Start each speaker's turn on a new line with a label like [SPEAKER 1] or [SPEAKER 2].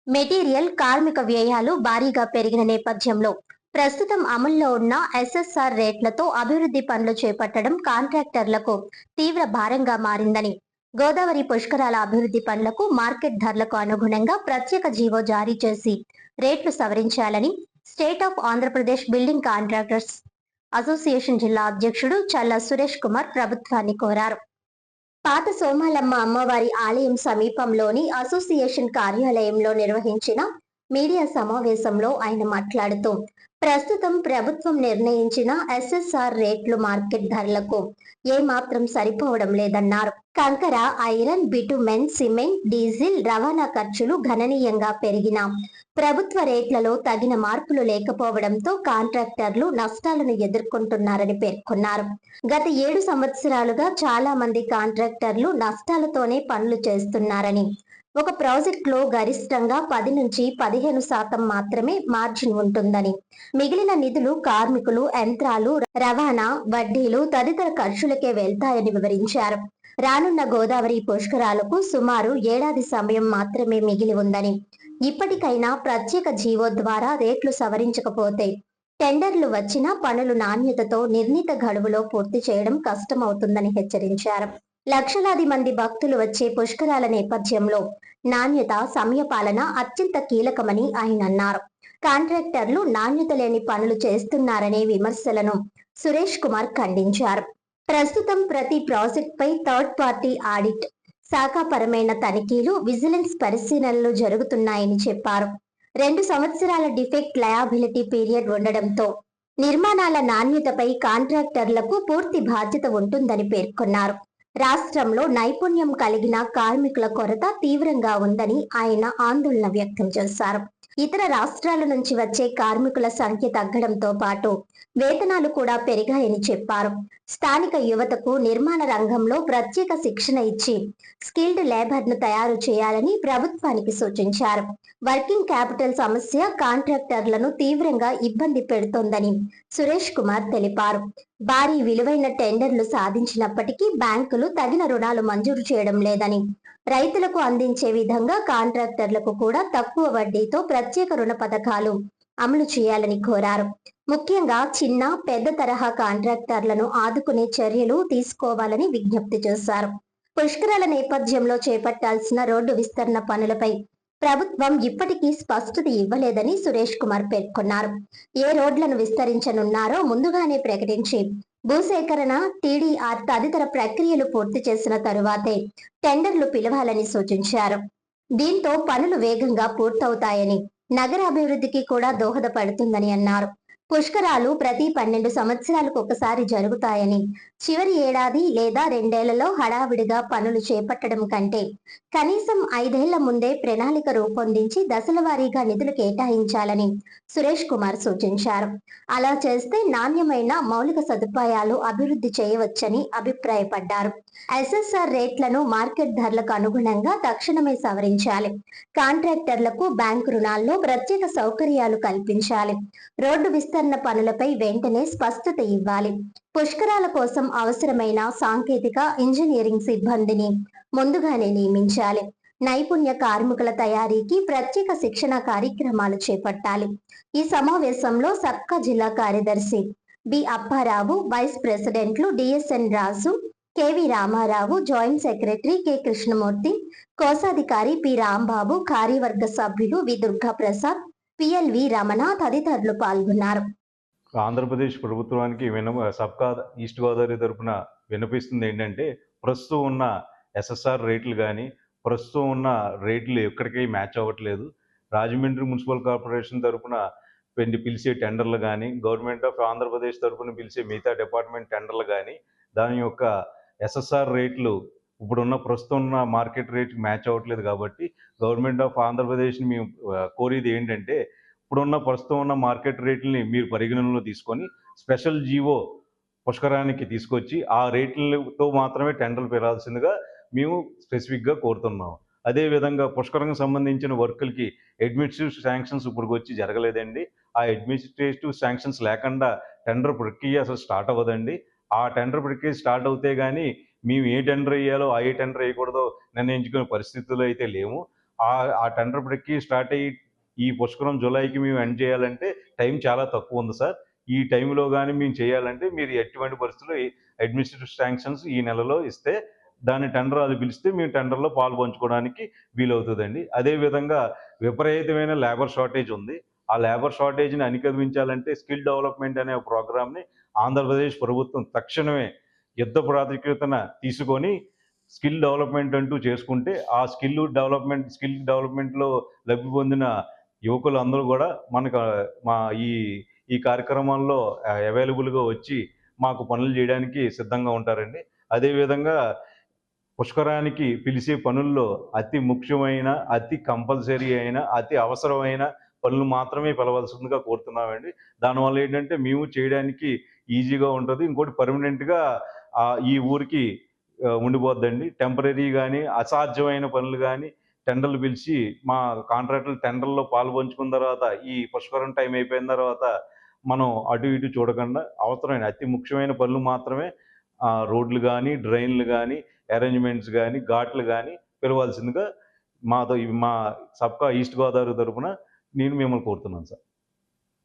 [SPEAKER 1] Material, కార్మిక వ్యయాలు భారీగా పెరిగిన నేపథ్యంలో ప్రస్తుతం అమల్లో ఉన్న ఎస్ఎస్ఆర్ రేట్లతో అభివృద్ధి పనులు చేపట్టడం కాంట్రాక్టర్లకు తీవ్ర భారంగా మారిందని, గోదావరి పుష్కరాల అభివృద్ధి పనులకు మార్కెట్ ధరలకు అనుగుణంగా ప్రత్యేక జీవో జారీ చేసి రేట్లు సవరించాలని state of Andhra Pradesh building contractors association జిల్లా అధ్యక్షుడు చల్లా సురేష్ కుమార్ ప్రభుత్వాన్ని కోరారు. పాత సోమాలమ్మ అమ్మవారి ఆలయం సమీపంలోని అసోసియేషన్ కార్యాలయంలో నిర్వహించిన మీడియా సమావేశంలో ఆయన మాట్లాడుతూ, ప్రస్తుతం ప్రభుత్వం నిర్ణయించిన ఎస్ఎస్ఆర్ రేట్లు మార్కెట్ ధరలకు ఏమాత్రం సరిపోవడం లేదన్నారు. కంకర, ఐరన్, బిటుమెన్, సిమెంట్, డీజిల్ రవాణా ఖర్చులు గణనీయంగా పెరిగినా ప్రభుత్వ రేట్లలో తగిన మార్పులు లేకపోవడంతో కాంట్రాక్టర్లు నష్టాలను ఎదుర్కొంటున్నారని పేర్కొన్నారు. గత 7 సంవత్సరాలుగా చాలా మంది కాంట్రాక్టర్లు నష్టాలతోనే పనులు చేస్తున్నారని, ఒక ప్రాజెక్టులో గరిష్టంగా 10 నుంచి 15% మాత్రమే మార్జిన్ ఉంటుందని, మిగిలిన నిధులు కార్మికులు, యంత్రాలు, రవాణా, వడ్డీలు తదితర ఖర్చులకే వెళ్తాయని వివరించారు. రానున్న గోదావరి పుష్కరాలకు సుమారు ఏడాది సమయం మాత్రమే మిగిలి ఉందని, ఇప్పటికైనా ప్రత్యేక జీవో ద్వారా రేట్లు సవరించకపోతే టెండర్లు వచ్చినా పనులు నాణ్యతతో నిర్ణీత గడువులో పూర్తి చేయడం కష్టమవుతుందని హెచ్చరించారు. లక్షలాది మంది భక్తులు వచ్చే పుష్కరాల నేపథ్యంలో నాణ్యత, సమయపాలన అత్యంత కీలకమని ఆయన అన్నారు. కాంట్రాక్టర్లు నాణ్యత లేని పనులు చేస్తున్నారనే విమర్శలను సురేష్ కుమార్ ఖండించారు. ప్రస్తుతం ప్రతి ప్రాజెక్టుపై థర్డ్ పార్టీ ఆడిట్, శాఖాపరమైన తనిఖీలు, విజిలెన్స్ పరిశీలనలు జరుగుతున్నాయని చెప్పారు. 2 సంవత్సరాల డిఫెక్ట్ లయబిలిటీ పీరియడ్ ఉండడంతో నిర్మాణాల నాణ్యతపై కాంట్రాక్టర్లకు పూర్తి బాధ్యత ఉంటుందని పేర్కొన్నారు. రాష్ట్రంలో నైపుణ్యం కలిగిన కార్మికుల కొరత తీవ్రంగా ఉందని ఆయన ఆందోళన వ్యక్తం చేశారు. ఇతర రాష్ట్రాల నుంచి వచ్చే కార్మికుల సంఖ్య తగ్గడంతో పాటు వేతనాలు కూడా పెరిగాయని చెప్పారు. స్థానిక యువతకు నిర్మాణ రంగంలో ప్రత్యేక శిక్షణ ఇచ్చి స్కిల్డ్ లేబర్ ను తయారు చేయాలని ప్రభుత్వానికి సూచించారు. వర్కింగ్ క్యాపిటల్ సమస్య కాంట్రాక్టర్లను తీవ్రంగా ఇబ్బంది పెడుతోందని సురేష్ కుమార్ తెలిపారు. భారీ విలువైన టెండర్లు సాధించినప్పటికీ బ్యాంకులు తగిన రుణాలు మంజూరు చేయడం లేదని, రైతులకు అందించే విధంగా కాంట్రాక్టర్లకు కూడా తక్కువ వడ్డీతో ప్రత్యేక రుణ పథకాలు అమలు చేయాలని కోరారు. ముఖ్యంగా చిన్న, పెద్ద తరహా కాంట్రాక్టర్లను ఆదుకునే చర్యలు తీసుకోవాలని విజ్ఞప్తి చేశారు. పుష్కరాల నేపథ్యంలో చేపట్టాల్సిన రోడ్డు విస్తరణ పనులపై ప్రభుత్వం ఇప్పటికీ స్పష్టత ఇవ్వలేదని సురేష్ కుమార్ పేర్కొన్నారు. ఏ రోడ్లను విస్తరించనున్నారో ముందుగానే ప్రకటించి భూసేకరణ, టీడీఆర్ తదితర ప్రక్రియలు పూర్తి చేసిన తరువాతే టెండర్లు పిలవాలని సూచించారు. దీంతో పనులు వేగంగా పూర్తవుతాయని, నగర అభివృద్ధికి కూడా దోహదపడుతుందని అన్నారు. పుష్కరాలు ప్రతి 12 సంవత్సరాలకు ఒకసారి జరుగుతాయని, చివరి ఏడాది లేదా 2 ఏళ్లలో హడావిడిగా పనులు చేపట్టడం కంటే కనీసం 5 ఏళ్ల ముందే ప్రణాళిక రూపొందించి దశల వారీగా నిధులు కేటాయించాలని సురేష్ కుమార్ సూచించారు. అలా చేస్తే నాణ్యమైన మౌలిక సదుపాయాలు అభివృద్ధి చేయవచ్చని అభిప్రాయపడ్డారు. ఎస్ఎస్ఆర్ రేట్లను మార్కెట్ ధరలకు అనుగుణంగా తక్షణమే సవరించాలి. కాంట్రాక్టర్లకు బ్యాంకు రుణాల్లో ప్రత్యేక సౌకర్యాలు కల్పించాలి. రోడ్డు విస్తరణ పనులపై వెంటనే స్పష్టత ఇవ్వాలి. పుష్కరాల కోసం అవసరమైన సాంకేతిక, ఇంజనీరింగ్ సిబ్బందిని ముందుగానే నియమించాలి. నైపుణ్య కార్మికుల తయారీకి ప్రత్యేక శిక్షణ కార్యక్రమాలు చేపట్టాలి. ఈ సమావేశంలో సబ్కా జిల్లా కార్యదర్శి బి అప్పారావు, వైస్ ప్రెసిడెంట్లు డిఎస్ఎన్ రాజు, KV Ramarao, joint secretary K Krishnamurthy, కోశాధికారి పి రాంబాబు, కార్యవర్గ సభ్యులు వి దుర్గా ప్రసాద్, పిఎల్వి రమణ తదితరులు పాల్గొన్నారు.
[SPEAKER 2] ఆంధ్రప్రదేశ్ ప్రభుత్వానికి సబ్కా ఈస్ట్ గోదావరి తరఫున వినిపిస్తుంది ఏంటంటే, ప్రస్తుతం ఉన్న ఎస్ఎస్ఆర్ రేట్లు కానీ ప్రస్తుతం ఉన్న రేట్లు ఎక్కడికి మ్యాచ్ అవ్వట్లేదు. రాజమండ్రి మున్సిపల్ కార్పొరేషన్ తరఫున పిలిచే టెండర్లు కానీ, గవర్నమెంట్ ఆఫ్ ఆంధ్రప్రదేశ్ తరఫున పిలిచే మిగతా డిపార్ట్మెంట్ టెండర్లు కానీ దాని యొక్క ఎస్ఎస్ఆర్ రేట్లు ఇప్పుడున్న ప్రస్తుతం ఉన్న మార్కెట్ రేట్ మ్యాచ్ అవ్వట్లేదు. కాబట్టి గవర్నమెంట్ ఆఫ్ ఆంధ్రప్రదేశ్ని మేము కోరేది ఏంటంటే, ఇప్పుడున్న ప్రస్తుతం ఉన్న మార్కెట్ రేట్లని మీరు పరిగణనలో తీసుకొని స్పెషల్ జీవో పుష్కరానికి తీసుకొచ్చి ఆ రేట్లతో మాత్రమే టెండర్లు పెరాల్సిందిగా మేము స్పెసిఫిక్గా కోరుతున్నాం. అదేవిధంగా పుష్కరానికి సంబంధించిన వర్కులకి అడ్మినిస్ట్రేటివ్ శాంక్షన్స్ ఇప్పుడు వచ్చి జరగలేదండి. ఆ అడ్మినిస్ట్రేటివ్ శాంక్షన్స్ లేకుండా టెండర్ ప్రక్రియ అసలు స్టార్ట్ అవ్వదండి. ఆ టెండర్ ప్రక్రియ స్టార్ట్ అవుతే కానీ మేము ఏ టెండర్ వేయాలో ఏ టెండర్ వేయకూడదో నిర్ణయించుకునే పరిస్థితుల్లో అయితే లేము. ఆ టెండర్ ప్రక్రియ స్టార్ట్ అయ్యి ఈ పుష్కరం జులైకి మేము ఎండ్ చేయాలంటే టైం చాలా తక్కువ ఉంది సార్. ఈ టైంలో గాని మేము చేయాలంటే మీరు ఎటువంటి పరిస్థితుల్లో అడ్మినిస్ట్రేటివ్ శాంక్షన్స్ ఈ నెలలో ఇస్తే దాన్ని టెండర్ అది పిలిస్తే మేము టెండర్‌లో పాలు పంచుకోవడానికి వీలవుతదండి. అదే విధంగా విపరీతమైన లేబర్ షార్టేజ్ ఉంది. ఆ లేబర్ షార్టేజ్‌ని అధిగమించాలంటే స్కిల్ డెవలప్‌మెంట్ అనే ప్రోగ్రామ్‌ని ఆంధ్రప్రదేశ్ ప్రభుత్వం తక్షణమే యుద్ధ ప్రాతిపదికన తీసుకొని స్కిల్ డెవలప్‌మెంట్ అంటూ చేసుకుంటే, ఆ స్కిల్ డెవలప్‌మెంట్‌లో లబ్ధి పొందిన యువకులందరూ గూడా మనకు మా ఈ ఈ కార్యక్రమాల్లో అవైలబుల్‌గా వచ్చి మాకు పనులు జేయడానికి సిద్ధంగా ఉంటారండి. అదే విధంగా పుష్కరానికి పిలిచే పనుల్లో అతి ముఖ్యమైన, అతి కంపల్సరీ అయిన, అతి అవసరమైన పనులు మాత్రమే పిలవాల్సిందిగా కోరుతున్నామండి. దానివల్ల ఏంటంటే మేము చేయడానికి ఈజీగా ఉంటది. ఇంకోటి పర్మనెంట్‌గా ఈ ఊరికి ఉండిపోద్దండి. టెంపరరీ గాని, అసాధ్యమైన పనులు గాని టెండర్‌లు పిలిచి మా కాంట్రాక్టర్లు టెండర్‌లో పాలుపంచుకున్న తర్వాత ఈ పుష్కరం టైం అయిపోయిన తర్వాత మనం అటు ఇటు చూడకుండా అవసరమైన అతి ముఖ్యమైన పనులు మాత్రమే రోడ్లు గాని, డ్రైన్‌లు గాని, అరేంజ్‌మెంట్స్ గాని, ఘాట్లు గాని పిలవాల్సిందిగా మా సబ్కా ఈస్ట్ గోదావరి తరపున నేను మిమ్మల్ని కోరుతున్నాను సార్.